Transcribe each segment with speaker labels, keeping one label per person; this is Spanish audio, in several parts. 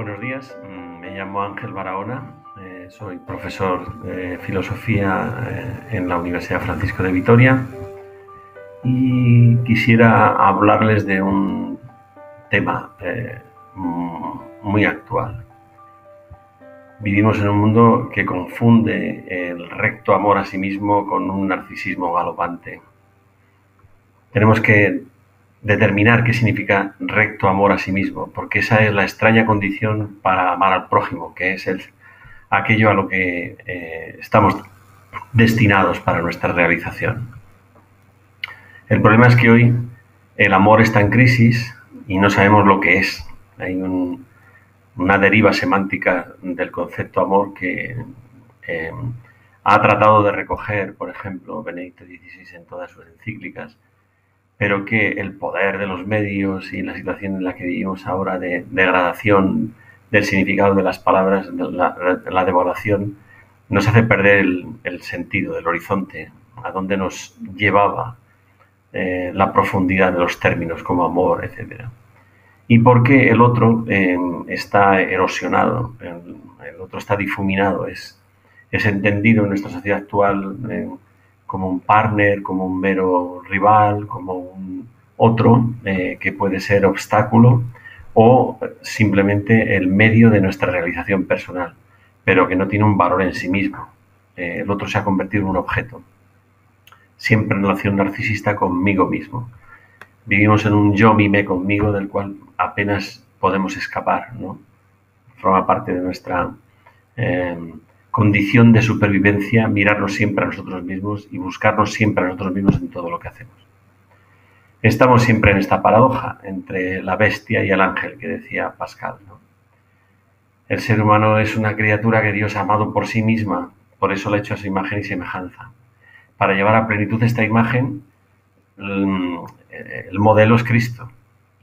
Speaker 1: Buenos días, me llamo Ángel Barahona, soy profesor de filosofía en la Universidad Francisco de Vitoria y quisiera hablarles de un tema muy actual. Vivimos en un mundo que confunde el recto amor a sí mismo con un narcisismo galopante. Tenemos que determinar qué significa recto amor a sí mismo, porque esa es la extraña condición para amar al prójimo, que es aquello a lo que estamos destinados para nuestra realización. El problema es que hoy el amor está en crisis y no sabemos lo que es. Hay una deriva semántica del concepto amor que ha tratado de recoger, por ejemplo, Benedicto XVI en todas sus encíclicas, pero que el poder de los medios y la situación en la que vivimos ahora de degradación del significado de las palabras, la devaluación, nos hace perder el sentido del horizonte, a donde nos llevaba la profundidad de los términos como amor, etc. Y porque el otro está erosionado, el otro está difuminado, es entendido en nuestra sociedad actual como un partner, como un mero rival, como un otro que puede ser obstáculo o simplemente el medio de nuestra realización personal, pero que no tiene un valor en sí mismo. El otro se ha convertido en un objeto, siempre en relación narcisista conmigo mismo. Vivimos en un yo mime conmigo del cual apenas podemos escapar, ¿no? Forma parte de nuestra condición de supervivencia, mirarnos siempre a nosotros mismos y buscarnos siempre a nosotros mismos en todo lo que hacemos. Estamos siempre en esta paradoja entre la bestia y el ángel que decía Pascal, ¿no? El ser humano es una criatura que Dios ha amado por sí misma, por eso la ha hecho a su imagen y semejanza. Para llevar a plenitud esta imagen, el modelo es Cristo.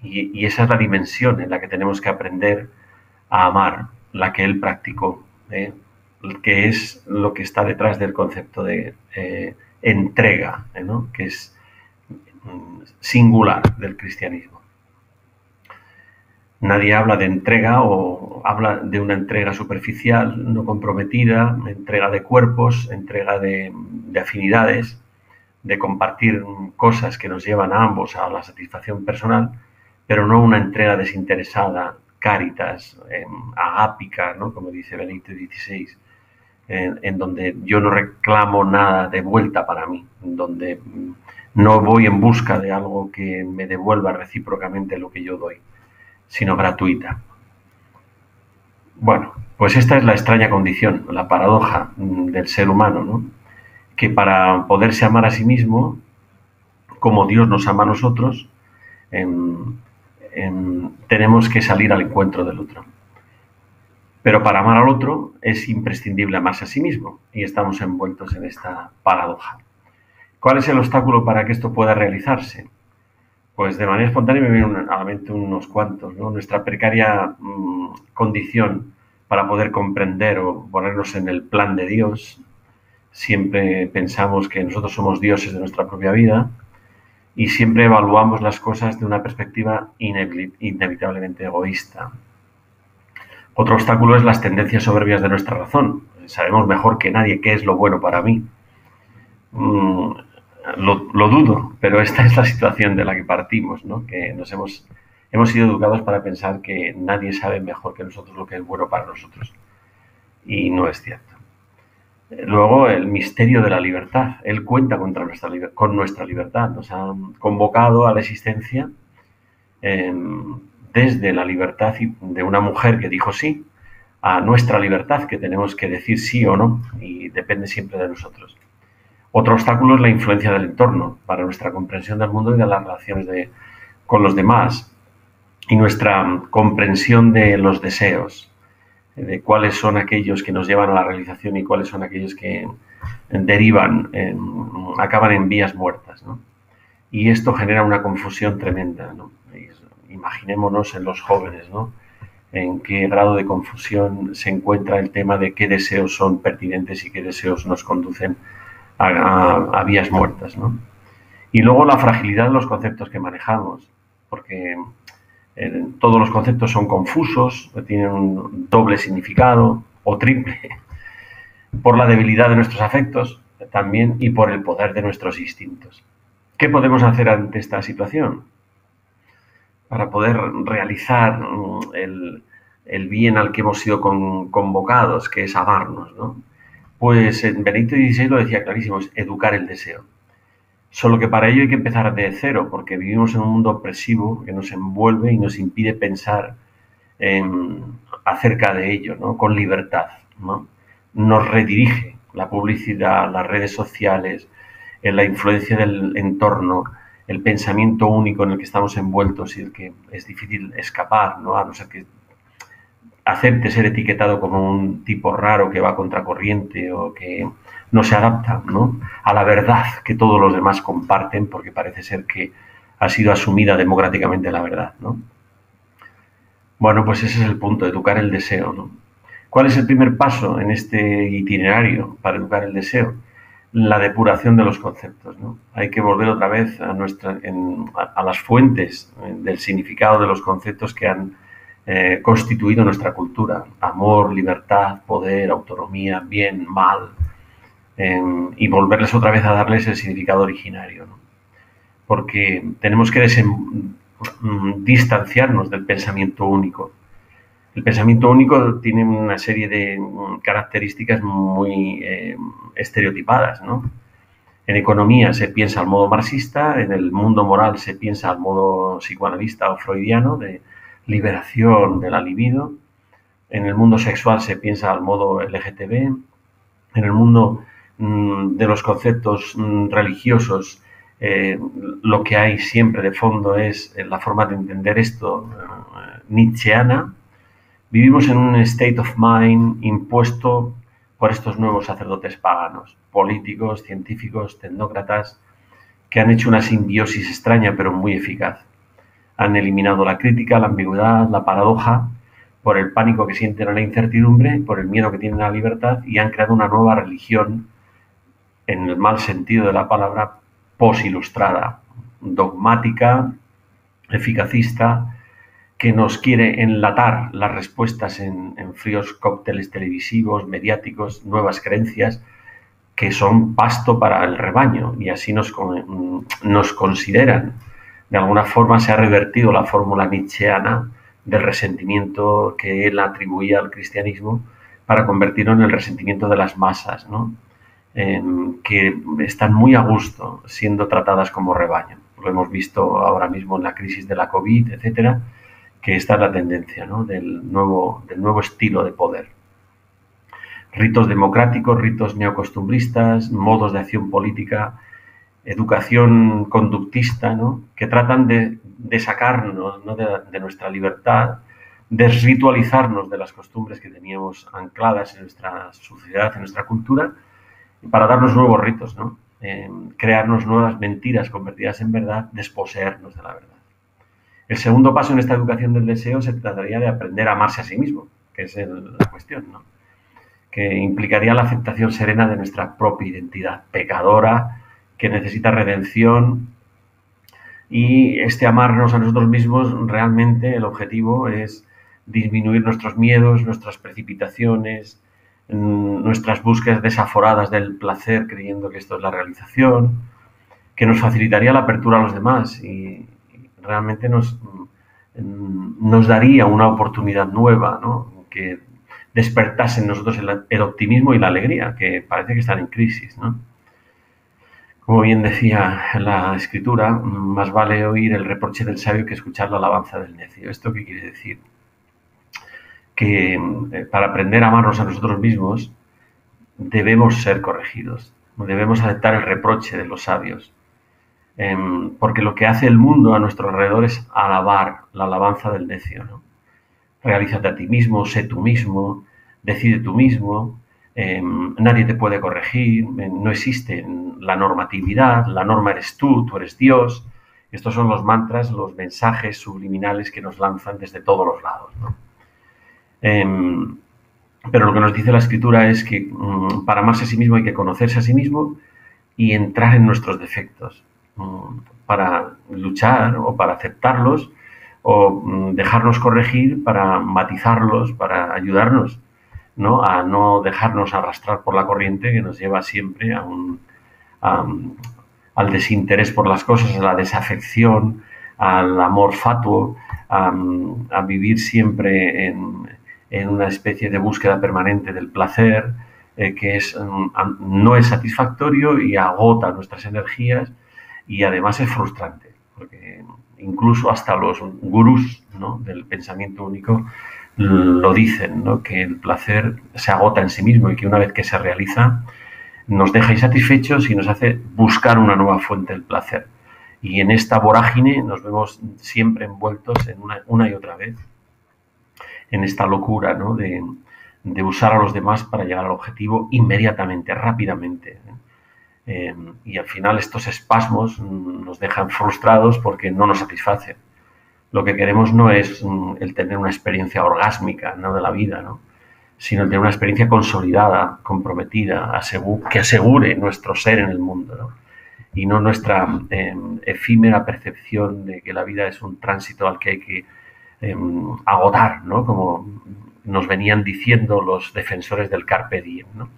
Speaker 1: Y esa es la dimensión en la que tenemos que aprender a amar, la que Él practicó, que es lo que está detrás del concepto de entrega, ¿no? Que es singular del cristianismo. Nadie habla de entrega o habla de una entrega superficial, no comprometida, entrega de cuerpos, entrega de afinidades, de compartir cosas que nos llevan a ambos a la satisfacción personal, pero no una entrega desinteresada, caritas, agápica, ¿no? Como dice Benedicto XVI, en donde yo no reclamo nada de vuelta para mí, donde no voy en busca de algo que me devuelva recíprocamente lo que yo doy, sino gratuita. Bueno, pues esta es la extraña condición, la paradoja del ser humano, ¿no? Que para poderse amar a sí mismo, como Dios nos ama a nosotros, tenemos que salir al encuentro del otro. Pero para amar al otro es imprescindible amarse a sí mismo y estamos envueltos en esta paradoja. ¿Cuál es el obstáculo para que esto pueda realizarse? Pues de manera espontánea me vienen a la mente unos cuantos, ¿no? Nuestra precaria condición para poder comprender o ponernos en el plan de Dios. Siempre pensamos que nosotros somos dioses de nuestra propia vida y siempre evaluamos las cosas de una perspectiva inevitablemente egoísta. Otro obstáculo es las tendencias soberbias de nuestra razón. Sabemos mejor que nadie qué es lo bueno para mí. Lo dudo, pero esta es la situación de la que partimos, ¿no? Que hemos sido educados para pensar que nadie sabe mejor que nosotros lo que es bueno para nosotros. Y no es cierto. Luego, el misterio de la libertad. Él cuenta con nuestra libertad. Nos ha convocado a la existencia desde la libertad de una mujer que dijo sí, a nuestra libertad, que tenemos que decir sí o no, y depende siempre de nosotros. Otro obstáculo es la influencia del entorno para nuestra comprensión del mundo y de las relaciones con los demás, y nuestra comprensión de los deseos, de cuáles son aquellos que nos llevan a la realización y cuáles son aquellos que derivan, acaban en vías muertas, ¿no? Y esto genera una confusión tremenda, ¿no? Imaginémonos en los jóvenes, ¿no? En qué grado de confusión se encuentra el tema de qué deseos son pertinentes y qué deseos nos conducen a vías muertas, ¿no? Y luego la fragilidad de los conceptos que manejamos, porque Todos los conceptos son confusos, tienen un doble significado o triple, por la debilidad de nuestros afectos también y por el poder de nuestros instintos. ¿Qué podemos hacer ante esta situación? Para poder realizar el bien al que hemos sido convocados, que es amarnos, ¿no? Pues Benedicto XVI lo decía clarísimo, es educar el deseo. Solo que para ello hay que empezar de cero, porque vivimos en un mundo opresivo que nos envuelve y nos impide pensar acerca de ello, ¿no? Con libertad, ¿no? Nos redirige la publicidad, las redes sociales, la influencia del entorno, el pensamiento único en el que estamos envueltos y el que es difícil escapar, ¿no? A no ser que acepte ser etiquetado como un tipo raro que va a contracorriente o que no se adapta, ¿no?, a la verdad que todos los demás comparten, porque parece ser que ha sido asumida democráticamente la verdad, ¿no? Bueno, pues ese es el punto, educar el deseo, ¿no? ¿Cuál es el primer paso en este itinerario para educar el deseo? La depuración de los conceptos, ¿no? Hay que volver otra vez a las fuentes del significado de los conceptos que han constituido nuestra cultura: amor, libertad, poder, autonomía, bien, mal, y volverles otra vez a darles el significado originario, ¿no? Porque tenemos que distanciarnos del pensamiento único. El pensamiento único tiene una serie de características muy estereotipadas, ¿no? En economía se piensa al modo marxista, en el mundo moral se piensa al modo psicoanalista o freudiano, de liberación de la libido. En el mundo sexual se piensa al modo LGTB. En el mundo de los conceptos religiosos, lo que hay siempre de fondo es la forma de entender esto nietzscheana. Vivimos en un state of mind impuesto por estos nuevos sacerdotes paganos, políticos, científicos, tecnócratas, que han hecho una simbiosis extraña pero muy eficaz. Han eliminado la crítica, la ambigüedad, la paradoja, por el pánico que sienten a la incertidumbre, por el miedo que tienen a la libertad, y han creado una nueva religión, en el mal sentido de la palabra, posilustrada, dogmática, eficacista, que nos quiere enlatar las respuestas en fríos cócteles televisivos, mediáticos, nuevas creencias que son pasto para el rebaño, y así nos consideran. De alguna forma se ha revertido la fórmula nietzscheana del resentimiento que él atribuía al cristianismo para convertirlo en el resentimiento de las masas, ¿no?, que están muy a gusto siendo tratadas como rebaño. Lo hemos visto ahora mismo en la crisis de la COVID, etcétera, que esta es la tendencia, ¿no?, del nuevo estilo de poder. Ritos democráticos, ritos neocostumbristas, modos de acción política, educación conductista, ¿no?, que tratan de sacarnos, ¿no?, de nuestra libertad, desritualizarnos de las costumbres que teníamos ancladas en nuestra sociedad, en nuestra cultura, para darnos nuevos ritos, ¿no?, crearnos nuevas mentiras convertidas en verdad, desposeernos de la verdad. El segundo paso en esta educación del deseo se trataría de aprender a amarse a sí mismo, que es la cuestión, ¿no?, que implicaría la aceptación serena de nuestra propia identidad pecadora, que necesita redención. Y este amarnos a nosotros mismos, realmente el objetivo es disminuir nuestros miedos, nuestras precipitaciones, nuestras búsquedas desaforadas del placer, creyendo que esto es la realización, que nos facilitaría la apertura a los demás y realmente nos daría una oportunidad nueva, ¿no?, que despertase en nosotros el optimismo y la alegría, que parece que están en crisis, ¿no? Como bien decía la Escritura, más vale oír el reproche del sabio que escuchar la alabanza del necio. ¿Esto qué quiere decir? Que para aprender a amarnos a nosotros mismos debemos ser corregidos, debemos aceptar el reproche de los sabios, porque lo que hace el mundo a nuestro alrededor es alabar la alabanza del necio, ¿no? Realízate a ti mismo, sé tú mismo, decide tú mismo, nadie te puede corregir, no existe la normatividad, la norma eres tú eres Dios. Estos son los mantras, los mensajes subliminales que nos lanzan desde todos los lados, ¿no? Pero lo que nos dice la Escritura es que para amarse a sí mismo hay que conocerse a sí mismo y entrar en nuestros defectos, para luchar o para aceptarlos o dejarnos corregir para matizarlos, para ayudarnos, ¿no? A no dejarnos arrastrar por la corriente que nos lleva siempre a, al desinterés por las cosas, a la desafección, al amor fatuo, a vivir siempre en una especie de búsqueda permanente del placer, que no es satisfactorio y agota nuestras energías y además es frustrante, porque incluso hasta los gurús, ¿no?, del pensamiento único lo dicen, ¿no?, que el placer se agota en sí mismo y que una vez que se realiza nos deja insatisfechos y nos hace buscar una nueva fuente del placer. Y en esta vorágine nos vemos siempre envueltos en una y otra vez en esta locura, ¿no?, de usar a los demás para llegar al objetivo inmediatamente, rápidamente. Y al final estos espasmos nos dejan frustrados porque no nos satisfacen. Lo que queremos no es el tener una experiencia orgásmica, ¿no?, de la vida, ¿no?, sino el tener una experiencia consolidada, comprometida, que asegure nuestro ser en el mundo, ¿no?, y no nuestra efímera percepción de que la vida es un tránsito al que hay que agotar, ¿no?, como nos venían diciendo los defensores del carpe diem, ¿no?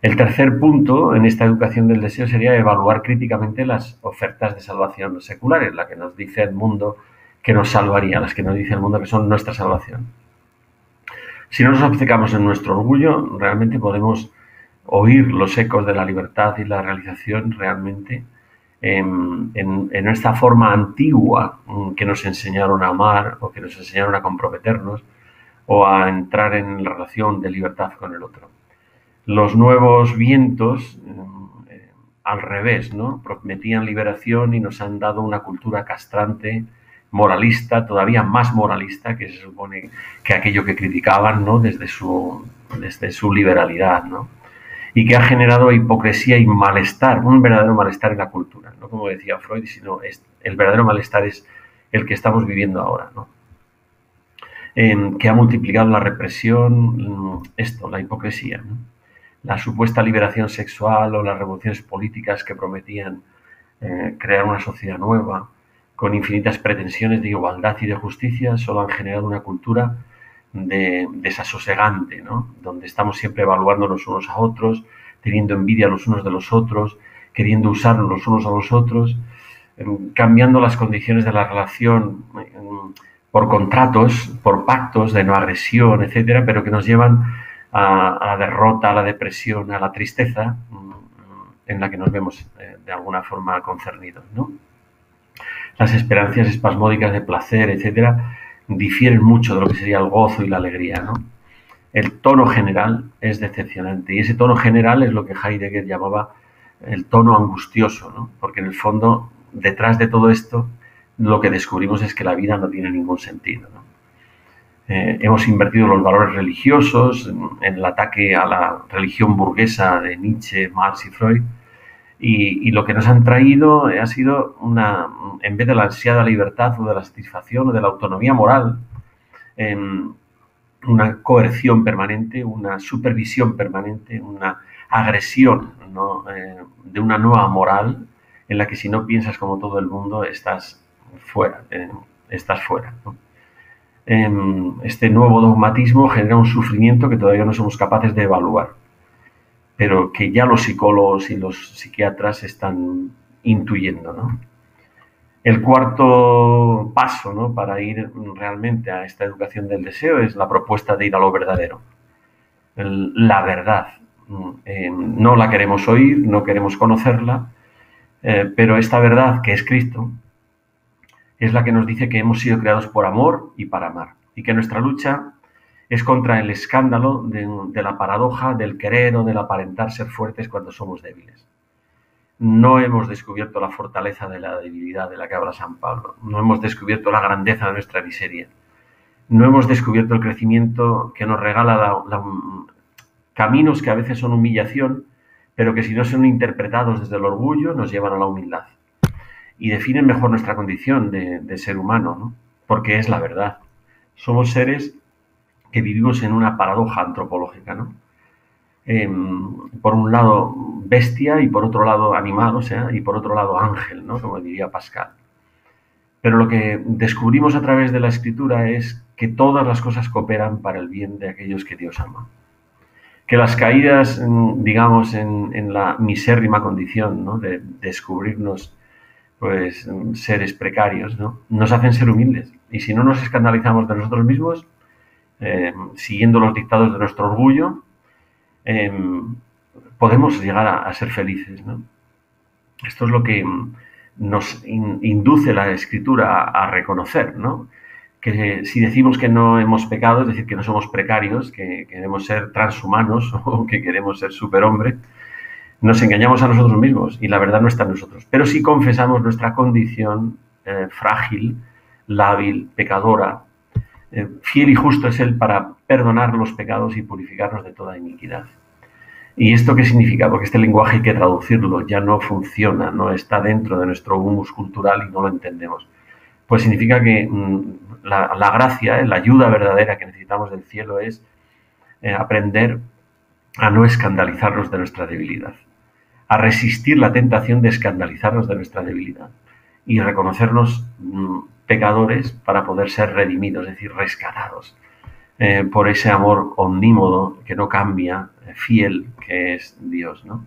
Speaker 1: El tercer punto en esta educación del deseo sería evaluar críticamente las ofertas de salvación seculares, la que nos dice el mundo que nos salvaría, las que nos dice el mundo que son nuestra salvación. Si no nos obcecamos en nuestro orgullo, realmente podemos oír los ecos de la libertad y la realización realmente en esta forma antigua que nos enseñaron a amar o que nos enseñaron a comprometernos o a entrar en relación de libertad con el otro. Los nuevos vientos, al revés, ¿no?, prometían liberación y nos han dado una cultura castrante, moralista, todavía más moralista, que se supone que aquello que criticaban, ¿no?, desde su liberalidad, ¿no?, y que ha generado hipocresía y malestar, un verdadero malestar en la cultura, no como decía Freud, sino el verdadero malestar es el que estamos viviendo ahora, ¿no?, que ha multiplicado la represión, la hipocresía, ¿no?, la supuesta liberación sexual o las revoluciones políticas que prometían crear una sociedad nueva con infinitas pretensiones de igualdad y de justicia solo han generado una cultura desasosegante, ¿no?, donde estamos siempre evaluando los unos a otros, teniendo envidia los unos de los otros, queriendo usarnos los unos a los otros, cambiando las condiciones de la relación por contratos, por pactos de no agresión, etcétera, pero que nos llevan a la derrota, a la depresión, a la tristeza en la que nos vemos de alguna forma concernidos, ¿no? Las experiencias espasmódicas de placer, etcétera, difieren mucho de lo que sería el gozo y la alegría, ¿no? El tono general es decepcionante y ese tono general es lo que Heidegger llamaba el tono angustioso, ¿no?, porque en el fondo, detrás de todo esto, lo que descubrimos es que la vida no tiene ningún sentido, ¿no? Hemos invertido los valores religiosos en el ataque a la religión burguesa de Nietzsche, Marx y Freud, y lo que nos han traído ha sido en vez de la ansiada libertad o de la satisfacción o de la autonomía moral, una coerción permanente, una supervisión permanente, una agresión, ¿no?, de una nueva moral en la que si no piensas como todo el mundo estás fuera, ¿no? Este nuevo dogmatismo genera un sufrimiento que todavía no somos capaces de evaluar, pero que ya los psicólogos y los psiquiatras están intuyendo, ¿no? El cuarto paso, ¿no?, para ir realmente a esta educación del deseo es la propuesta de ir a lo verdadero. La verdad. No la queremos oír, no queremos conocerla, pero esta verdad que es Cristo es la que nos dice que hemos sido creados por amor y para amar, y que nuestra lucha es contra el escándalo de la paradoja del querer o del aparentar ser fuertes cuando somos débiles. No hemos descubierto la fortaleza de la debilidad de la que habla San Pablo, no hemos descubierto la grandeza de nuestra miseria, no hemos descubierto el crecimiento que nos regala caminos que a veces son humillación, pero que si no son interpretados desde el orgullo nos llevan a la humildad y definen mejor nuestra condición de ser humano, ¿no?, porque es la verdad. Somos seres que vivimos en una paradoja antropológica, ¿no? Por un lado bestia y por otro lado animal, y por otro lado ángel, ¿no?, como diría Pascal. Pero lo que descubrimos a través de la Escritura es que todas las cosas cooperan para el bien de aquellos que Dios ama. Que las caídas, digamos, en la misérrima condición, ¿no?, de descubrirnos pues seres precarios, ¿no?, nos hacen ser humildes. Y si no nos escandalizamos de nosotros mismos, siguiendo los dictados de nuestro orgullo, podemos llegar a ser felices, ¿no? Esto es lo que nos induce la Escritura a reconocer, ¿no? Que si decimos que no hemos pecado, es decir, que no somos precarios, que queremos ser transhumanos o que queremos ser superhombres, nos engañamos a nosotros mismos y la verdad no está en nosotros. Pero si confesamos nuestra condición frágil, lábil, pecadora, fiel y justo es Él para perdonar los pecados y purificarnos de toda iniquidad. ¿Y esto qué significa? Porque este lenguaje hay que traducirlo, ya no funciona, no está dentro de nuestro humus cultural y no lo entendemos. Pues significa que la gracia, la ayuda verdadera que necesitamos del cielo es aprender a no escandalizarnos de nuestra debilidad, a resistir la tentación de escandalizarnos de nuestra debilidad y reconocernos pecadores para poder ser redimidos, es decir, rescatados por ese amor omnímodo que no cambia, fiel, que es Dios, ¿no?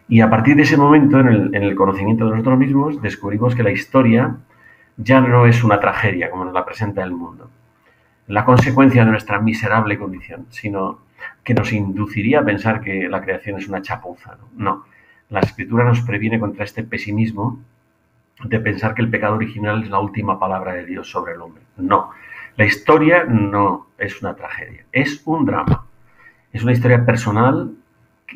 Speaker 1: Y a partir de ese momento, en el conocimiento de nosotros mismos, descubrimos que la historia ya no es una tragedia como nos la presenta el mundo, la consecuencia de nuestra miserable condición, sino que nos induciría a pensar que la creación es una chapuza, ¿no? No, la Escritura nos previene contra este pesimismo de pensar que el pecado original es la última palabra de Dios sobre el hombre. No, la historia no es una tragedia, es un drama. Es una historia personal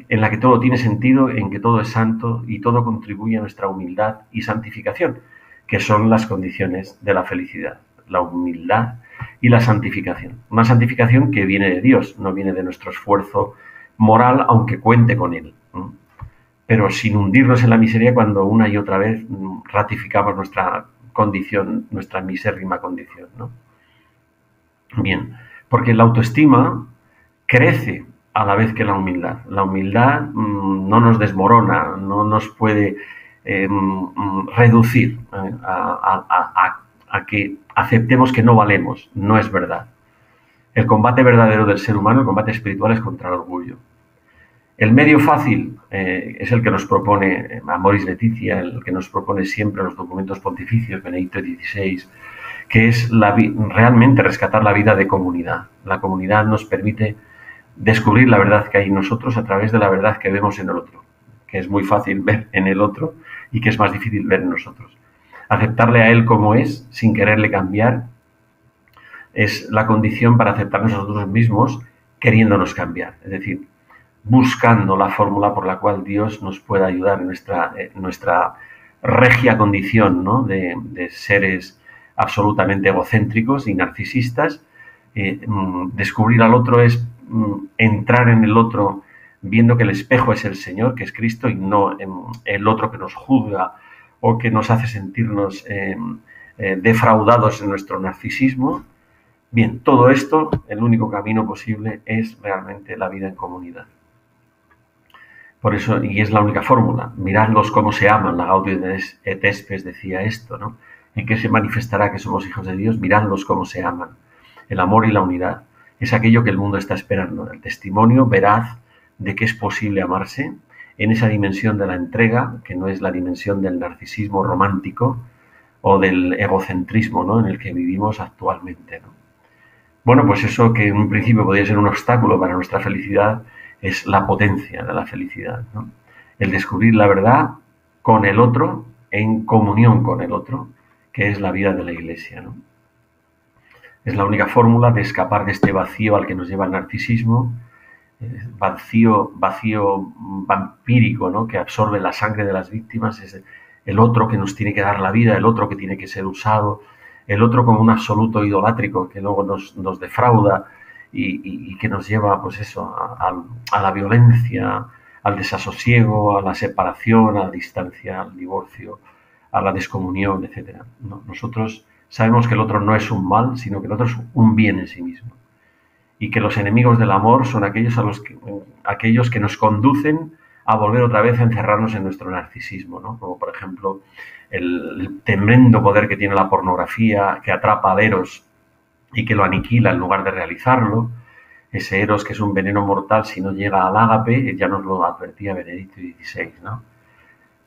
Speaker 1: en la que todo tiene sentido, en que todo es santo y todo contribuye a nuestra humildad y santificación, que son las condiciones de la felicidad, la humildad y la santificación. Una santificación que viene de Dios, no viene de nuestro esfuerzo moral, aunque cuente con él, pero sin hundirnos en la miseria cuando una y otra vez ratificamos nuestra condición, nuestra misérrima condición, ¿no? Bien, porque la autoestima crece a la vez que la humildad. La humildad no nos desmorona, no nos puede reducir a que aceptemos que no valemos. No es verdad. El combate verdadero del ser humano, el combate espiritual, es contra el orgullo. El medio fácil es el que nos propone Amoris Laetitia, el que nos propone siempre los documentos pontificios, Benedicto XVI, que es realmente rescatar la vida de comunidad. La comunidad nos permite descubrir la verdad que hay en nosotros a través de la verdad que vemos en el otro, que es muy fácil ver en el otro y que es más difícil ver en nosotros. Aceptarle a él como es, sin quererle cambiar, es la condición para aceptarnos a nosotros mismos queriéndonos cambiar. Es decir, buscando la fórmula por la cual Dios nos pueda ayudar en nuestra regia condición, ¿no?, de seres absolutamente egocéntricos y narcisistas. Descubrir al otro es entrar en el otro viendo que el espejo es el Señor, que es Cristo, y no el otro que nos juzga o que nos hace sentirnos defraudados en nuestro narcisismo. Bien, todo esto, el único camino posible es realmente la vida en comunidad. Por eso, y es la única fórmula, miradlos cómo se aman. La Gaudium et Spes decía esto, ¿no? ¿En qué se manifestará que somos hijos de Dios? Miradlos cómo se aman. El amor y la unidad es aquello que el mundo está esperando, el testimonio veraz de que es posible amarse en esa dimensión de la entrega, que no es la dimensión del narcisismo romántico o del egocentrismo, ¿no?, en el que vivimos actualmente, ¿no? Bueno, pues eso que en un principio podría ser un obstáculo para nuestra felicidad es la potencia de la felicidad, ¿no? El descubrir la verdad con el otro, en comunión con el otro, que es la vida de la Iglesia, ¿no? Es la única fórmula de escapar de este vacío al que nos lleva el narcisismo, vacío vampírico, ¿no?, que absorbe la sangre de las víctimas. Es el otro que nos tiene que dar la vida, el otro que tiene que ser usado, el otro como un absoluto idolátrico que luego nos defrauda y que nos lleva, pues eso, a la violencia, al desasosiego, a la separación, a la distancia, al divorcio, a la descomunión, etc. ¿No? Nosotros sabemos que el otro no es un mal, sino que el otro es un bien en sí mismo. Y que los enemigos del amor son aquellos que nos conducen a volver otra vez a encerrarnos en nuestro narcisismo, ¿no? Como por ejemplo el tremendo poder que tiene la pornografía, que atrapa al Eros y que lo aniquila en lugar de realizarlo. Ese Eros que es un veneno mortal si no llega al ágape, ya nos lo advertía Benedicto XVI, ¿no?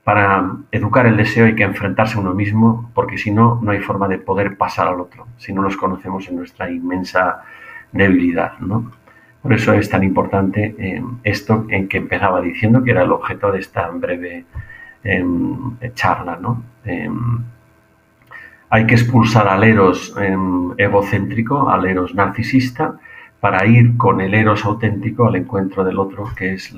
Speaker 1: Para educar el deseo hay que enfrentarse a uno mismo, porque si no, no hay forma de poder pasar al otro, si no nos conocemos en nuestra inmensa debilidad, ¿no? Por eso es tan importante esto en que empezaba diciendo, que era el objeto de esta breve charla, ¿no? Hay que expulsar al Eros egocéntrico, al Eros narcisista, para ir con el Eros auténtico al encuentro del otro, que es